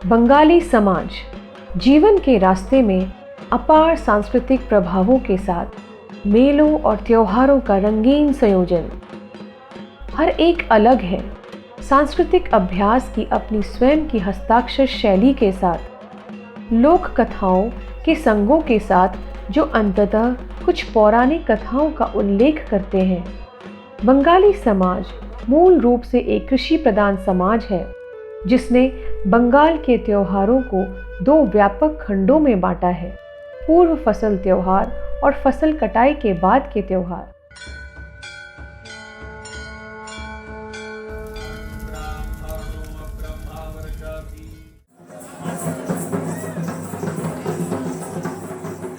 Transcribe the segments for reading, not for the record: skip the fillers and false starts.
बंगाली समाज जीवन के रास्ते में अपार सांस्कृतिक प्रभावों के साथ मेलों और त्योहारों का रंगीन संयोजन। हर एक अलग है, सांस्कृतिक अभ्यास की अपनी स्वयं की हस्ताक्षर शैली के साथ, लोक कथाओं के संगों के साथ जो अंततः कुछ पौराणिक कथाओं का उल्लेख करते हैं। बंगाली समाज मूल रूप से एक कृषि प्रधान समाज है जिसने बंगाल के त्योहारों को दो व्यापक खंडों में बांटा है, पूर्व फसल त्योहार और फसल कटाई के बाद के त्योहार।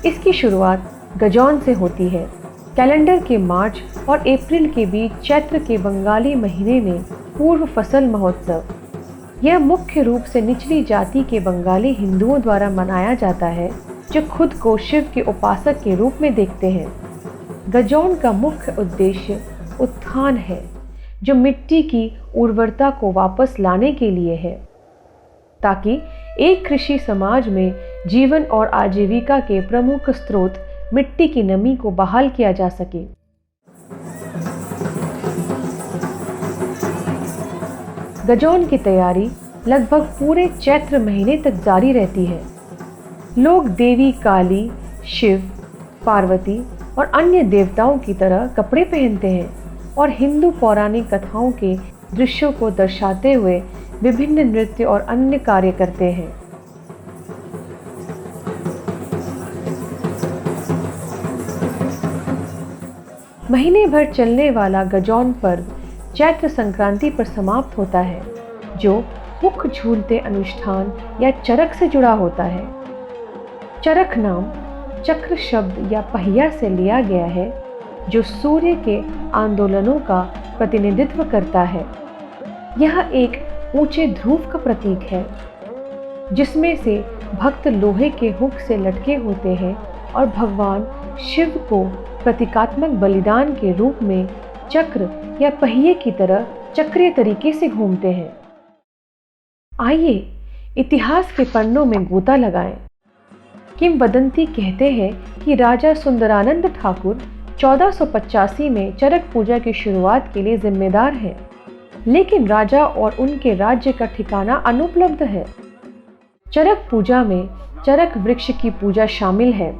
इसकी शुरुआत गजौन से होती है। कैलेंडर के मार्च और अप्रैल के बीच चैत्र के बंगाली महीने में पूर्व फसल महोत्सव। यह मुख्य रूप से निचली जाति के बंगाली हिंदुओं द्वारा मनाया जाता है जो खुद को शिव के उपासक के रूप में देखते हैं। गजौन का मुख्य उद्देश्य उत्थान है जो मिट्टी की उर्वरता को वापस लाने के लिए है ताकि एक कृषि समाज में जीवन और आजीविका के प्रमुख स्रोत मिट्टी की नमी को बहाल किया जा सके। गजौन की तैयारी लगभग पूरे चैत्र महीने तक जारी रहती है। लोग देवी काली, शिव, पार्वती और अन्य देवताओं की तरह कपड़े पहनते हैं और हिंदू पौराणिक कथाओं के दृश्यों को दर्शाते हुए विभिन्न नृत्य और अन्य कार्य करते हैं। महीने भर चलने वाला गजौन पर्व चैत्र संक्रांति पर समाप्त होता है जो मुख झूलते अनुष्ठान या चरक से जुड़ा होता है। चरक नाम चक्र शब्द या पहिया से लिया गया है जो सूर्य के आंदोलनों का प्रतिनिधित्व करता है। यह एक ऊंचे ध्रुव का प्रतीक है जिसमें से भक्त लोहे के हुक से लटके होते हैं और भगवान शिव को प्रतीकात्मक बलिदान के रूप में चक्र या पहिए की तरह चक्रीय तरीके से घूमते हैं। आइए इतिहास के पन्नों में गोता लगाएं। किंवदंती कहते हैं कि राजा सुंदरानंद ठाकुर 1485 में चरक पूजा की शुरुआत के लिए जिम्मेदार हैं, लेकिन राजा और उनके राज्य का ठिकाना अनुपलब्ध है। चरक पूजा में चरक वृक्ष की पूजा शामिल है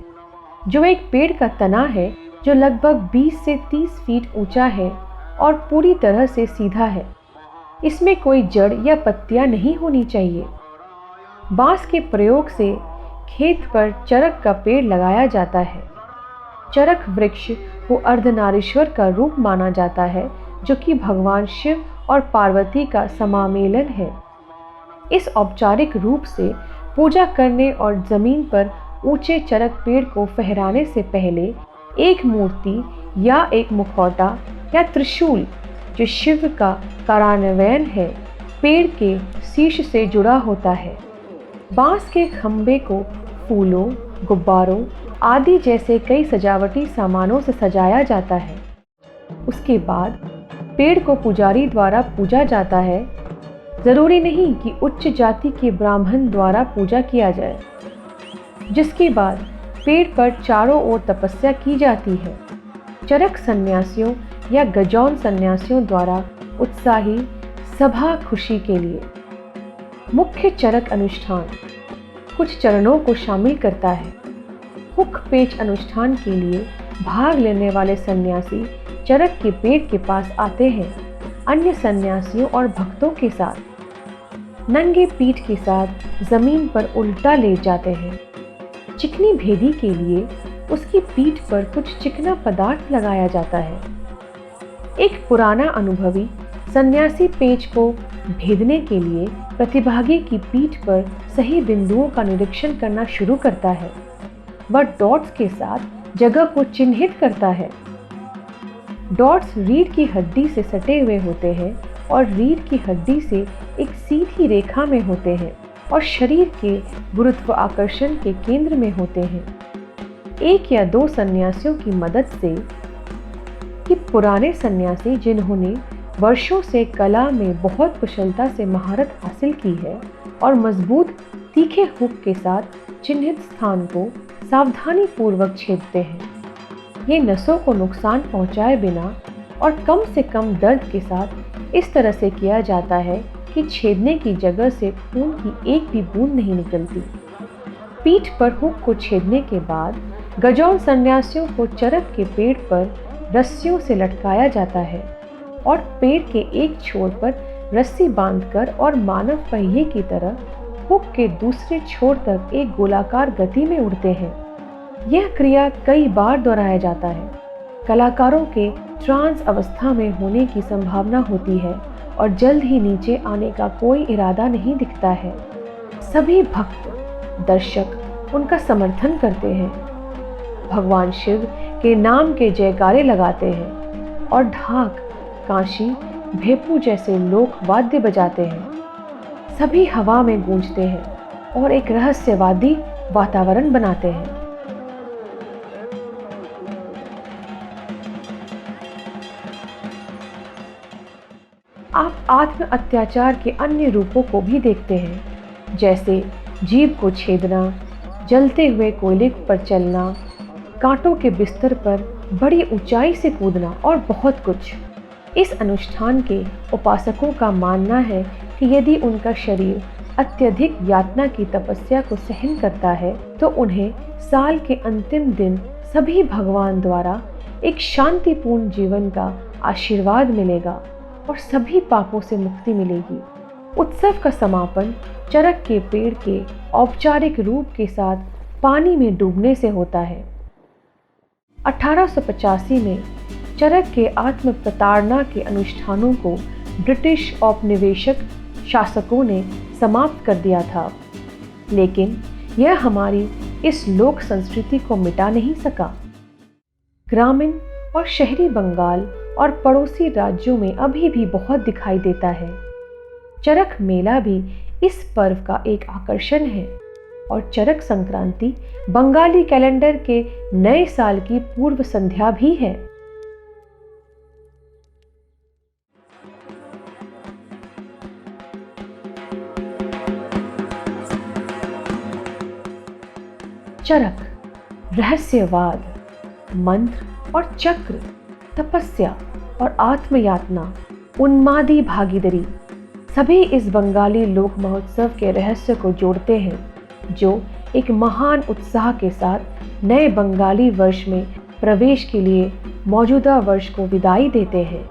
जो एक पेड़ का तना है जो लगभग 20 से 30 फीट ऊंचा है और पूरी तरह से सीधा है। इसमें कोई जड़ या पत्तियां नहीं होनी चाहिए। बांस के प्रयोग से खेत पर चरक का पेड़ लगाया जाता है। चरक वृक्ष को अर्धनारीश्वर का रूप माना जाता है जो कि भगवान शिव और पार्वती का समामेलन है। इस औपचारिक रूप से पूजा करने और जमीन पर ऊंचे चरक पेड़ को फहराने से पहले एक मूर्ति या एक मुखौटा या त्रिशूल जो शिव का कार्यान्वयन है पेड़ के शीर्ष से जुड़ा होता है। बांस के खंभे को फूलों, गुब्बारों आदि जैसे कई सजावटी सामानों से सजाया जाता है। उसके बाद पेड़ को पुजारी द्वारा पूजा जाता है। जरूरी नहीं कि उच्च जाति के ब्राह्मण द्वारा पूजा किया जाए। जिसके बाद पेड़ पर चारों ओर तपस्या की जाती है। चरक सन्यासियों या गजौन सन्यासियों द्वारा उत्साही सभा खुशी के लिए मुख्य चरक अनुष्ठान कुछ चरणों को शामिल करता है। हुक पेच अनुष्ठान के लिए भाग लेने वाले सन्यासी चरक के पेड़ के पास आते हैं अन्य सन्यासियों और भक्तों के साथ। नंगे पीठ के साथ जमीन पर उल्टा लेट जाते हैं। चिकनी भेदी के लिए उसकी पीठ पर कुछ चिकना पदार्थ लगाया जाता है। एक पुराना अनुभवी सन्यासी पेच को भेदने के लिए प्रतिभागी की पीठ पर सही बिंदुओं का निरीक्षण करना शुरू करता है। वह डॉट्स के साथ जगह को चिन्हित करता है। डॉट्स रीढ़ की हड्डी से सटे हुए होते हैं और रीढ़ की हड्डी से एक सीधी रेखा में होते हैं और शरीर के गुरुत्वाकर्षण के केंद्र में होते हैं। एक या दो सन्यासियों की मदद से कि पुराने सन्यासी जिन्होंने वर्षों से कला में बहुत कुशलता से महारत हासिल की है और मजबूत तीखे हुक के साथ चिन्हित स्थान को सावधानी पूर्वक छेदते हैं। ये नसों को नुकसान पहुंचाए बिना और कम से कम दर्द के साथ इस तरह से किया जाता है कि छेदने की जगह से खून की एक भी बूंद नहीं निकलती। पीठ पर हुक को छेदने के बाद गजौन सन्यासियों को चरक के पेड़ पर रस्सियों से लटकाया जाता है और पेड़ के एक छोर पर रस्सी बांधकर और मानव पहिए की तरह हुक के दूसरे छोर तक एक गोलाकार गति में उड़ते हैं। यह क्रिया कई बार दोहराया जाता है। कलाकारों के ट्रांस अवस्था में होने की संभावना होती है और जल्द ही नीचे आने का कोई इरादा नहीं दिखता है। सभी भक्त दर्शक उनका समर्थन करते हैं, भगवान शिव के नाम के जयकारे लगाते हैं और ढाक, कांशी, भेपू जैसे लोक वाद्य बजाते हैं। सभी हवा में गूंजते हैं और एक रहस्यवादी वातावरण बनाते हैं। आप आत्म अत्याचार के अन्य रूपों को भी देखते हैं, जैसे जीभ को छेदना, जलते हुए कोयले पर चलना, कांटों के बिस्तर पर बड़ी ऊंचाई से कूदना और बहुत कुछ। इस अनुष्ठान के उपासकों का मानना है कि यदि उनका शरीर अत्यधिक यातना की तपस्या को सहन करता है तो उन्हें साल के अंतिम दिन सभी भगवान द्वारा एक शांतिपूर्ण जीवन का आशीर्वाद मिलेगा और सभी पापों से मुक्ति मिलेगी। उत्सव का समापन चरक के पेड़ के औपचारिक रूप के साथ पानी में डूबने से होता है। 1885 में चरक के आत्म प्रताड़ना के अनुष्ठानों को ब्रिटिश औपनिवेशिक शासकों ने समाप्त कर दिया था, लेकिन यह हमारी इस लोक संस्कृति को मिटा नहीं सका। ग्रामीण और शहरी बंगाल और पड़ोसी राज्यों में अभी भी बहुत दिखाई देता है। चरक मेला भी इस पर्व का एक आकर्षण है और चरक संक्रांति बंगाली कैलेंडर के नए साल की पूर्व संध्या भी है। चरक रहस्यवाद, मंत्र और चक्र, तपस्या और आत्मयातना, उन्मादी भागीदारी सभी इस बंगाली लोक महोत्सव के रहस्य को जोड़ते हैं, जो एक महान उत्साह के साथ नए बंगाली वर्ष में प्रवेश के लिए मौजूदा वर्ष को विदाई देते हैं।